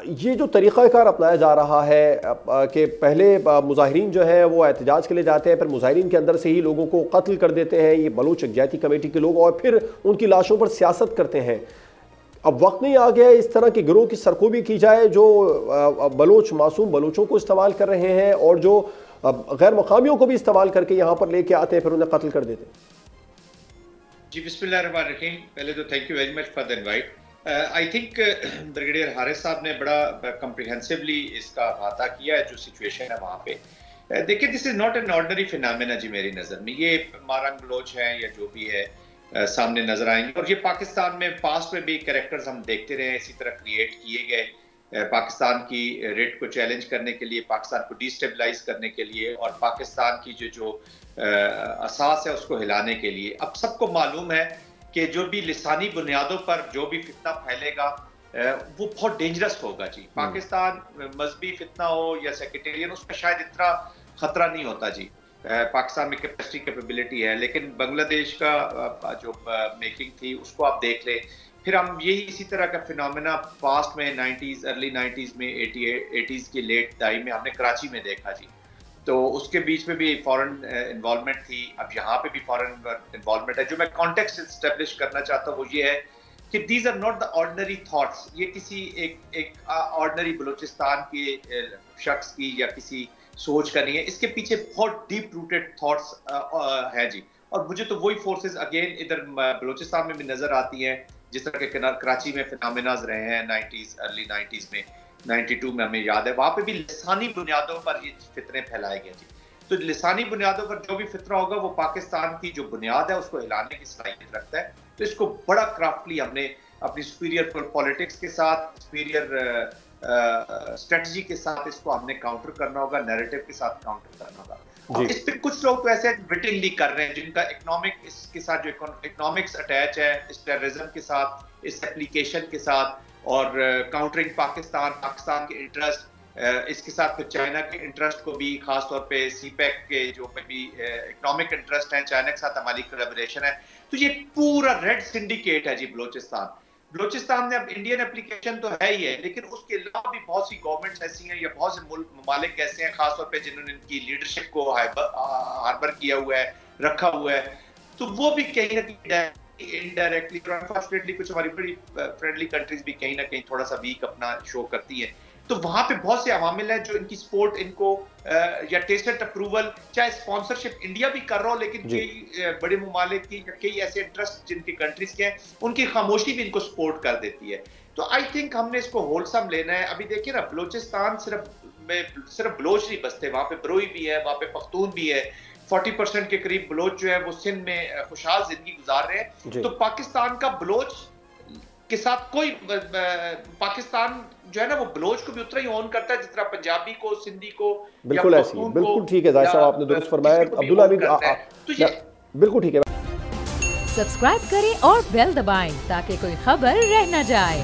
ये जो तरीक़ाकार अपनाया जा रहा है कि पहले मुजाहिरीन जो है वो एहतजाज के लिए जाते हैं, फिर मुजाहिरीन के अंदर से ही लोगों को कत्ल कर देते हैं ये बलूच यकजहती कमेटी के लोग, और फिर उनकी लाशों पर सियासत करते हैं। अब वक्त नहीं आ गया इस तरह के गिरोह की सरकोबी की जाए जो बलोच मासूम बलूचों को इस्तेमाल कर रहे हैं और जो गैर मकामियों को भी इस्तेमाल करके यहाँ पर लेके आते हैं फिर उन्हें कत्ल कर देते हैं। जी बिस्मिल्लाहिर्रहमानिर्रहीम। पहले तो thank you very much for the invite. I think brigadier Haris साहब ने बड़ा कम्प्रिहेंसिवली इसका अहाता किया है जो सिचुएशन है वहाँ पे। देखिए, this is not an ordinary phenomena जी मेरी नज़र में। ये मारंग बलोच है या जो भी है सामने नजर आएंगे, और ये पाकिस्तान में पास्ट में भी कैरेक्टर्स हम देखते रहे इसी तरह क्रिएट किए गए पाकिस्तान की रेट को चैलेंज करने के लिए, पाकिस्तान को डिस्टेबलाइज करने के लिए और पाकिस्तान की जो असास है उसको हिलाने के लिए। अब सबको मालूम है कि जो भी लिसानी बुनियादों पर जो भी फितना फैलेगा वो बहुत डेंजरस होगा जी। पाकिस्तान मजहबी फितना हो या सेक्रेटेरियन, उसका शायद इतना खतरा नहीं होता जी। पाकिस्तान में कैपेसिटी कैपेबिलिटी है, लेकिन बांग्लादेश का जो मेकिंग थी उसको आप देख लें। फिर हम यही इसी तरह का फिनोमेना पास्ट में 90s अर्ली 90s में 80s की लेट दाई में हमने कराची में देखा जी। तो उसके बीच में भी फॉरेन इन्वॉल्वमेंट थी, अब यहाँ पे भी फॉरेन इन्वॉल्वमेंट है। जो मैं कॉन्टेक्स्ट इस्टेब्लिश करना चाहता हूँ वो ये है कि these are not the ordinary thoughts. ये किसी एक ऑर्डिनरी बलूचिस्तान के शख्स की या किसी सोच का नहीं है, इसके पीछे बहुत डीप रूटेड थॉट्स हैं जी। और मुझे तो वही फोर्सेस अगेन इधर बलूचिस्तान में भी नजर आती हैं जिस तरह के कराची में फिनोमेनाज रहे हैं 90s अर्ली 90s में। 92 में हमें याद है वहां पे भी लिसानी बुनियादों पर ये फितने फैलाए गए जी। तो लिसानी बुनियादों पर जो भी फितना होगा वो पाकिस्तान की जो बुनियाद है उसको हिलाने की सलाहियत रखता है। तो इसको बड़ा क्राफ्टली हमने अपनी सुपीरियर पॉलिटिक्स के साथ, सुपीरियर स्ट्रेटजी के साथ इसको हमने काउंटर करना होगा, नैरेटिव के साथ काउंटर करना होगा। और इस पे कुछ लोग तो ऐसे विटिंगली कर रहे हैं जिनका इकोनॉमिक इसके साथ जो इकोनॉमिक्स अटैच है इस टेररिज्म के साथ, इस एप्लीकेशन के साथ, और काउंटरिंग पाकिस्तान के इंटरेस्ट, इसके साथ फिर चाइना के इंटरेस्ट को भी, खास तौर पे सीपैक के जो भी इकोनॉमिक इंटरेस्ट हैं, चाइना के साथ हमारी कोलैबोरेशन है। तो ये पूरा रेड सिंडिकेट है जी बलूचिस्तान में। अब इंडियन एप्लीकेशन तो है ही है, लेकिन उसके अलावा भी बहुत सी गवर्नमेंट्स ऐसी हैं या बहुत से ममालिक ऐसे हैं खासतौर पे जिन्होंने इनकी लीडरशिप को हार्बर किया हुआ है, रखा हुआ है। तो वो भी कहीं ना कहीं इनडायरेक्टली, अनफॉर्चुनेटली कुछ हमारी बड़ी फ्रेंडली कंट्रीज भी कहीं ना कहीं थोड़ा सा वीक अपना शो करती हैं। तो वहां पे बहुत से अवामिल है जो इनकी सपोर्ट इनको या टेस्टेड अप्रूवल, चाहे स्पॉन्सरशिप इंडिया भी कर रहा हो, लेकिन कई बड़े ममालिक की कई ऐसे इंटरेस्ट जिनकी कंट्रीज के हैं उनकी खामोशी भी इनको सपोर्ट कर देती है। तो आई थिंक हमने इसको होलसम लेना है। अभी देखिए ना, बलूचिस्तान सिर्फ बलोच नहीं बसते, वहां पे बरोई भी है, वहां पे पख्तून भी है। 40% के करीब बलोच जो है वो सिंध में खुशहाल जिंदगी गुजार रहे हैं। तो पाकिस्तान का बलोच के साथ कोई पाकिस्तान जो है ना वो बलोच को भी उतना ही ऑन करता है जिस तरह पंजाबी को, सिंधी को, बिल्कुल ऐसी, बिल्कुल ठीक है जाहिद साहब, आपने दुरुस्त फरमाया। अब्दुल्ला अमीन बिल्कुल ठीक है। सब्सक्राइब करें और बेल दबाएं ताकि कोई खबर रह न जाए।